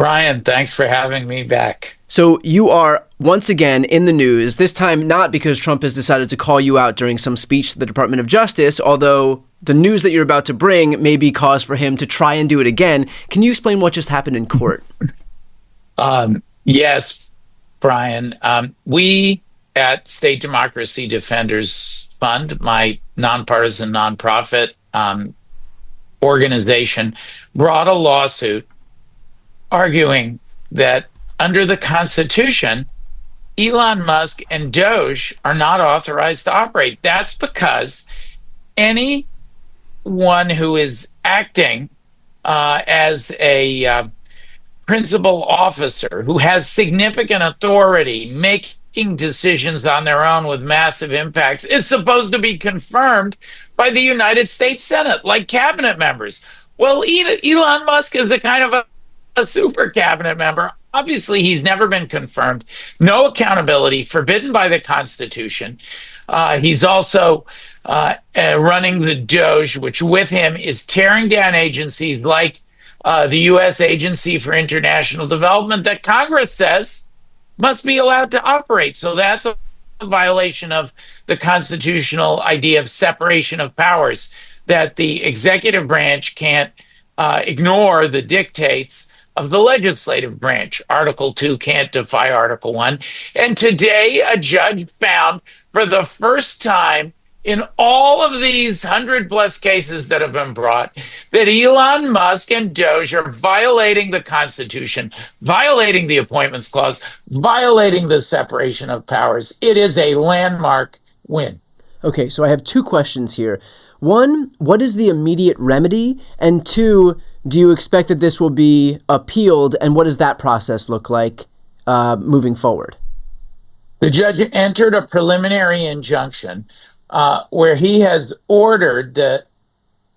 Brian, thanks for having me back. So you are once again in the news, this time not because Trump has decided to call you out during some speech to the Department of Justice, although the news that you're about to bring may be cause for him to try and do it again. Can you explain what just happened in court? Yes, Brian. We at State Democracy Defenders Fund, my nonpartisan nonprofit organization, brought a lawsuit arguing that under the Constitution, Elon Musk and Doge are not authorized to operate. That's because anyone who is acting as a principal officer who has significant authority making decisions on their own with massive impacts is supposed to be confirmed by the United States Senate, like cabinet members. Well, Elon Musk is a kind of a super cabinet member. Obviously, he's never been confirmed. No accountability, forbidden by the Constitution. He's also running the Doge, which with him is tearing down agencies like the U.S. Agency for International Development that Congress says must be allowed to operate. So that's a violation of the constitutional idea of separation of powers, that the executive branch can't ignore the dictates of the legislative branch. Article 2 can't defy Article 1. And today, a judge found for the first time in all of these 100+ cases that have been brought that Elon Musk and Doge are violating the Constitution, violating the Appointments Clause, violating the separation of powers. It is a landmark win. Okay, so I have two questions here. One, what is the immediate remedy? And two, do you expect that this will be appealed? And what does that process look like moving forward? The judge entered a preliminary injunction where he has ordered that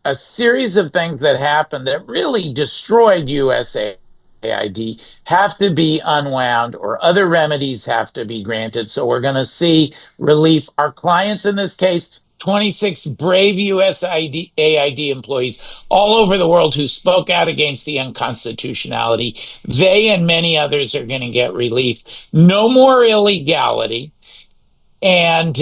a series of things that happened that really destroyed USAID have to be unwound, or other remedies have to be granted. So we're going to see relief. Our clients in this case, 26 brave USAID employees all over the world who spoke out against the unconstitutionality, they and many others are going to get relief. No more illegality. And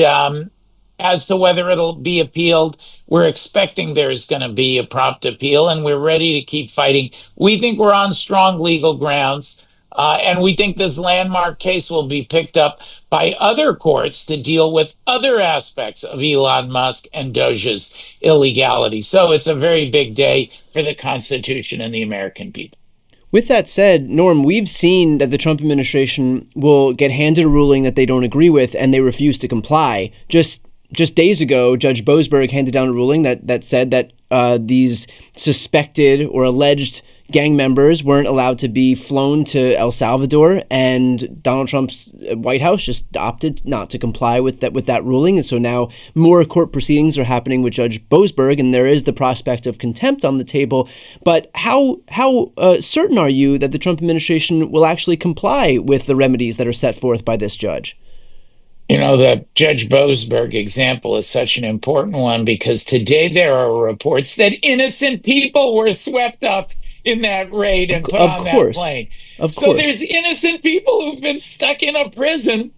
as to whether it'll be appealed, we're expecting there's going to be a prompt appeal, and we're ready to keep fighting. We think we're on strong legal grounds, and we think this landmark case will be picked up by other courts to deal with other aspects of Elon Musk and Doge's illegality. So it's a very big day for the Constitution and the American people. With that said, Norm, we've seen that the Trump administration will get handed a ruling that they don't agree with and they refuse to comply. Just days ago, Judge Boasberg handed down a ruling that said that these suspected or alleged gang members weren't allowed to be flown to El Salvador, and Donald Trump's White House just opted not to comply with that ruling. And so now more court proceedings are happening with Judge Boasberg, and there is the prospect of contempt on the table. But how certain are you that the Trump administration will actually comply with the remedies that are set forth by this judge? You know, the Judge Boasberg example is such an important one because today there are reports that innocent people were swept up in that raid and put on that plane. So there's innocent people who've been stuck in a prison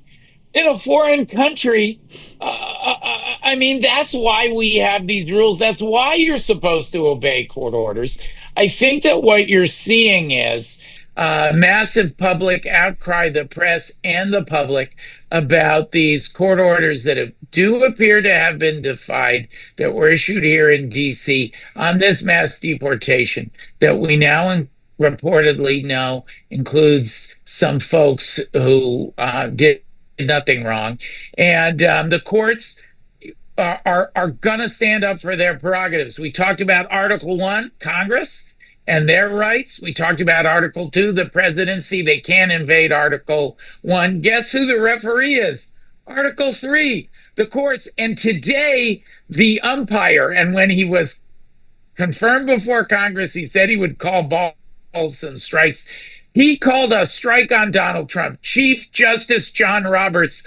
in a foreign country. I mean, that's why we have these rules. That's why you're supposed to obey court orders. I think that what you're seeing is massive public outcry, the press and the public, about these court orders that do appear to have been defied, that were issued here in D.C. on this mass deportation that we now reportedly know includes some folks who did nothing wrong. And the courts are going to stand up for their prerogatives. We talked about Article 1, Congress and their rights. We talked about Article 2, the presidency. They can't invade Article 1. Guess who the referee is? Article 3, the courts. And today, the umpire, and when he was confirmed before Congress, he said he would call balls and strikes. He called a strike on Donald Trump. Chief Justice John Roberts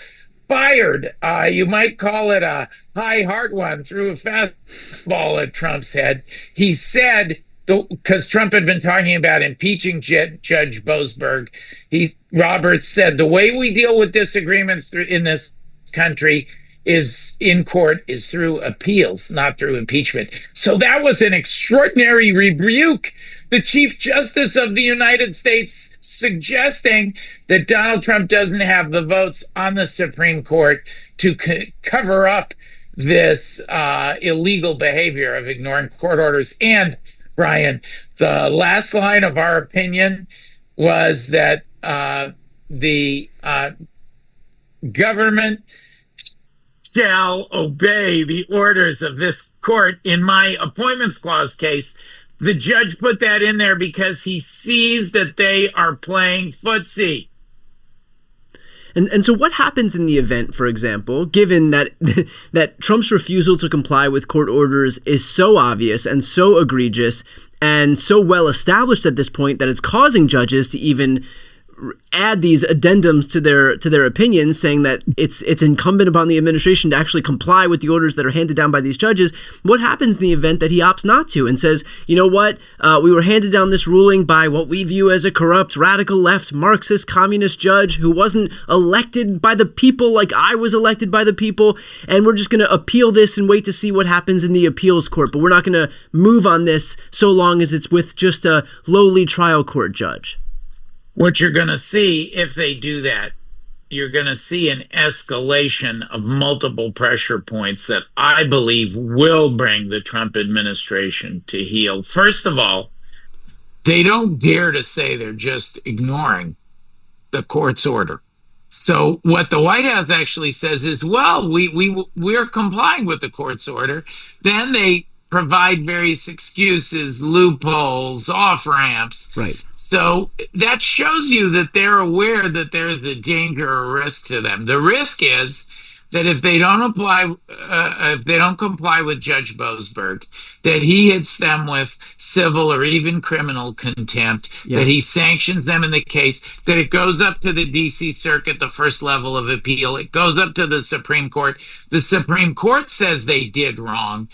fired. You might call it a high heart one, threw a fastball at Trump's head. He said because Trump had been talking about impeaching Judge Boasberg. Roberts said the way we deal with disagreements in this country is in court is through appeals, not through impeachment. So that was an extraordinary rebuke. The Chief Justice of the United States suggesting that Donald Trump doesn't have the votes on the Supreme Court to cover up this illegal behavior of ignoring court orders. And Brian, the last line of our opinion was that the government shall obey the orders of this court. In my appointments clause case, the judge put that in there because he sees that they are playing footsie. And so what happens in the event, for example, given that that Trump's refusal to comply with court orders is so obvious and so egregious and so well established at this point that it's causing judges to even add these addendums to their opinions, saying that it's incumbent upon the administration to actually comply with the orders that are handed down by these judges. What happens in the event that he opts not to and says, you know what, we were handed down this ruling by what we view as a corrupt, radical left, Marxist, communist judge who wasn't elected by the people like I was elected by the people, and we're just going to appeal this and wait to see what happens in the appeals court, but we're not going to move on this so long as it's with just a lowly trial court judge? What you're going to see if they do that, you're going to see an escalation of multiple pressure points that I believe will bring the Trump administration to heel. First of all, they don't dare to say they're just ignoring the court's order. So what the White House actually says is, well, we're complying with the court's order. Then they provide various excuses, loopholes, off ramps. Right. So that shows you that they're aware that there's a danger or risk to them. The risk is that if they don't comply with Judge Boasberg, that he hits them with civil or even criminal contempt, that he sanctions them in the case, that it goes up to the DC Circuit, the first level of appeal. It goes up to the Supreme Court. The Supreme Court says they did wrong.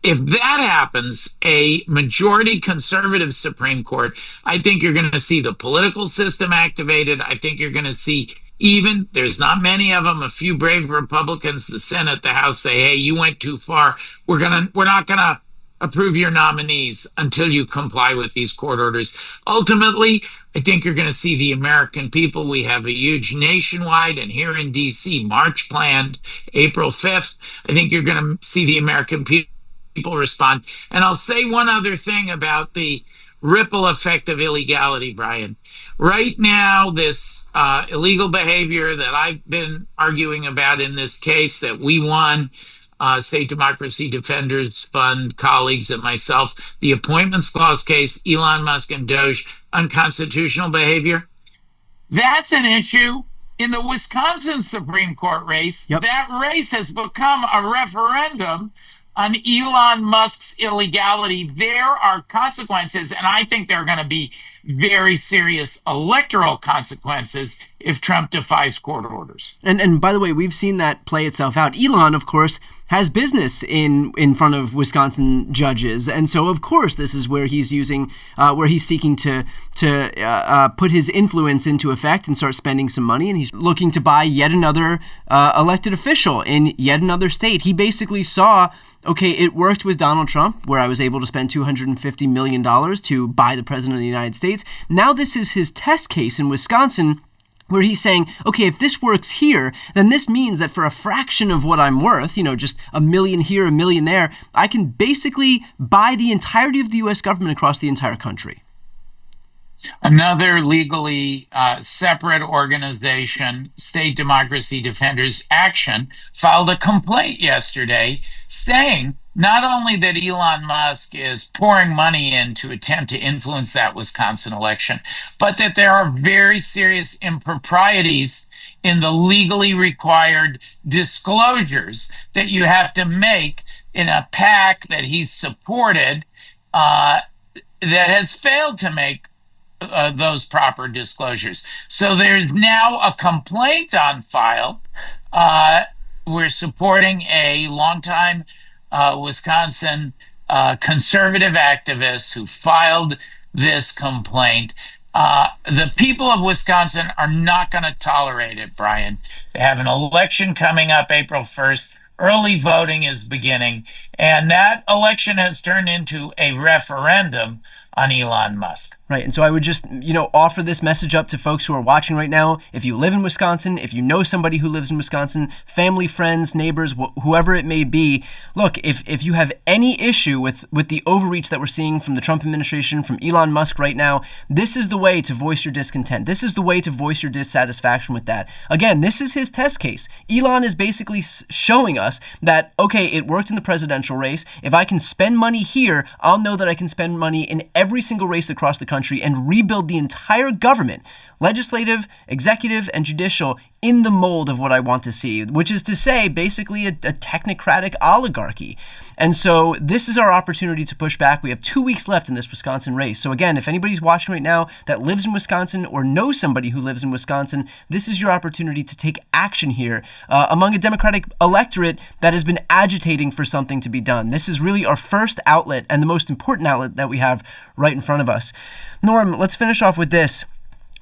If that happens, a majority conservative Supreme Court, I think you're going to see the political system activated. I think you're going to see, even there's not many of them, a few brave Republicans, the Senate, the House, say, hey, you went too far. We're not going to approve your nominees until you comply with these court orders. Ultimately, I think you're going to see the American people. We have a huge nationwide and here in DC march planned April 5th. I think you're going to see the American people respond. And I'll say one other thing about the ripple effect of illegality, Brian. Right now, this illegal behavior that I've been arguing about in this case that we won, State Democracy Defenders Fund colleagues and myself, the appointments clause case, Elon Musk and Doge, unconstitutional behavior, that's an issue in the Wisconsin Supreme Court race. That race has become a referendum on Elon Musk's illegality. There are consequences, and I think there are going to be very serious electoral consequences if Trump defies court orders. And by the way, we've seen that play itself out. Elon, of course, has business in front of Wisconsin judges, and so of course this is where he's seeking to put his influence into effect and start spending some money, and he's looking to buy yet another elected official in yet another state. He basically saw, okay, it worked with Donald Trump, where I was able to spend $250 million to buy the president of the United States. Now this is his test case in Wisconsin, where he's saying, okay, if this works here, then this means that for a fraction of what I'm worth, just $1 million here, $1 million there, I can basically buy the entirety of the U.S. government across the entire country. Another legally separate organization, State Democracy Defenders Action, filed a complaint yesterday saying not only that Elon Musk is pouring money in to attempt to influence that Wisconsin election, but that there are very serious improprieties in the legally required disclosures that you have to make in a PAC that he's supported that has failed to make those proper disclosures. So there's now a complaint on file. We're supporting a longtime Wisconsin conservative activists who filed this complaint. The people of Wisconsin are not going to tolerate it, Brian. They have an election coming up April 1st. Early voting is beginning, and that election has turned into a referendum on Elon Musk. Right. And so I would just, offer this message up to folks who are watching right now. If you live in Wisconsin, if you know somebody who lives in Wisconsin, family, friends, neighbors, whoever it may be, look, if you have any issue with the overreach that we're seeing from the Trump administration, from Elon Musk right now, this is the way to voice your discontent. This is the way to voice your dissatisfaction with that. Again, this is his test case. Elon is basically showing us that, okay, it worked in the presidential race. If I can spend money here, I'll know that I can spend money in every single race across the country and rebuild the entire government, legislative, executive, and judicial, in the mold of what I want to see, which is to say, basically a technocratic oligarchy. And so this is our opportunity to push back. We have 2 weeks left in this Wisconsin race. So again, if anybody's watching right now that lives in Wisconsin or knows somebody who lives in Wisconsin, this is your opportunity to take action here among a Democratic electorate that has been agitating for something to be done. This is really our first outlet and the most important outlet that we have right in front of us. Norm, let's finish off with this.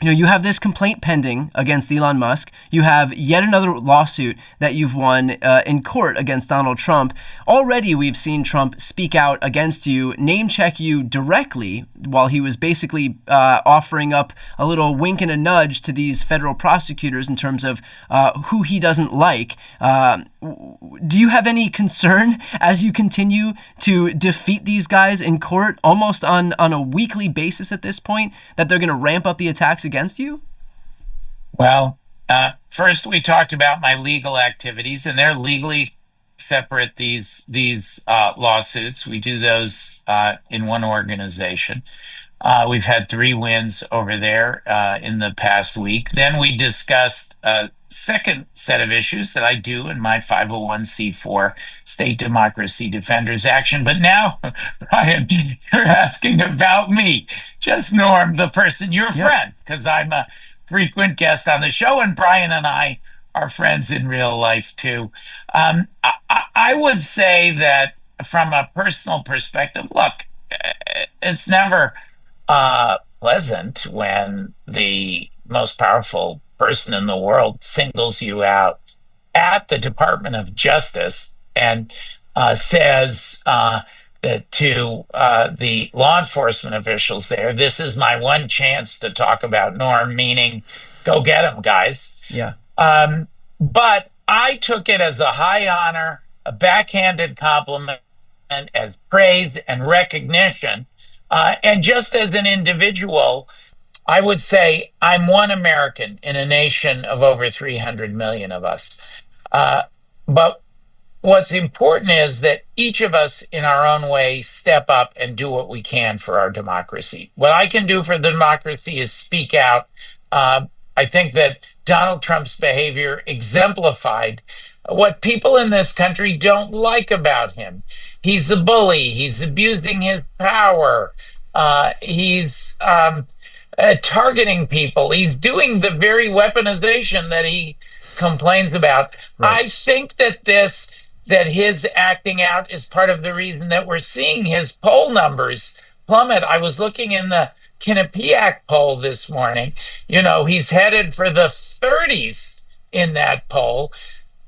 You have this complaint pending against Elon Musk. You have yet another lawsuit that you've won in court against Donald Trump. Already, we've seen Trump speak out against you, name check you directly, while he was basically offering up a little wink and a nudge to these federal prosecutors in terms of who he doesn't like. Do you have any concern as you continue to defeat these guys in court almost on a weekly basis at this point, that they're going to ramp up the attacks against you? Well, first we talked about my legal activities, and they're legally separate. These lawsuits, we do those in one organization. We've had 3 wins over there in the past week. Then we discussed a second set of issues that I do in my 501c4 State Democracy Defenders Action. But now, Brian, you're asking about me, just Norm, the person, your friend, because I'm a frequent guest on the show, and Brian and I are friends in real life too. I would say that from a personal perspective, look, it's never pleasant when the most powerful person in the world singles you out at the Department of Justice and says to the law enforcement officials there, "This is my one chance to talk about Norm," meaning, go get him, guys. Yeah. But I took it as a high honor, a backhanded compliment, as praise and recognition. And just as an individual, I would say I'm one American in a nation of over 300 million of us. But what's important is that each of us in our own way step up and do what we can for our democracy. What I can do for the democracy is speak out. I think that Donald Trump's behavior exemplified what people in this country don't like about him. He's a bully. He's abusing his power. He's targeting people. He's doing the very weaponization that he complains about. Right. I think that his acting out is part of the reason that we're seeing his poll numbers plummet. I was looking in the Quinnipiac poll this morning. He's headed for the 30s in that poll.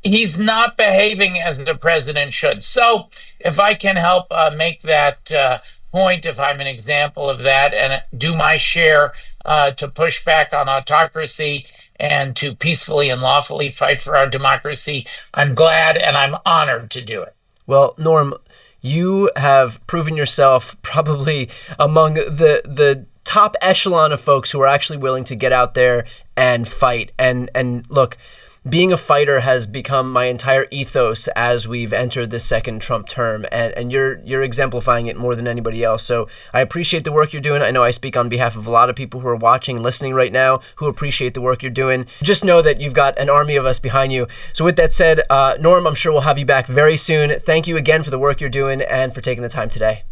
He's not behaving as the president should. So if I can help make that point, if I'm an example of that, and do my share to push back on autocracy and to peacefully and lawfully fight for our democracy, I'm glad and I'm honored to do it. Well, Norm, you have proven yourself probably among the top echelon of folks who are actually willing to get out there and fight. And look, being a fighter has become my entire ethos as we've entered this second Trump term, and you're exemplifying it more than anybody else. So I appreciate the work you're doing. I know I speak on behalf of a lot of people who are watching and listening right now who appreciate the work you're doing. Just know that you've got an army of us behind you. So with that said, Norm, I'm sure we'll have you back very soon. Thank you again for the work you're doing and for taking the time today.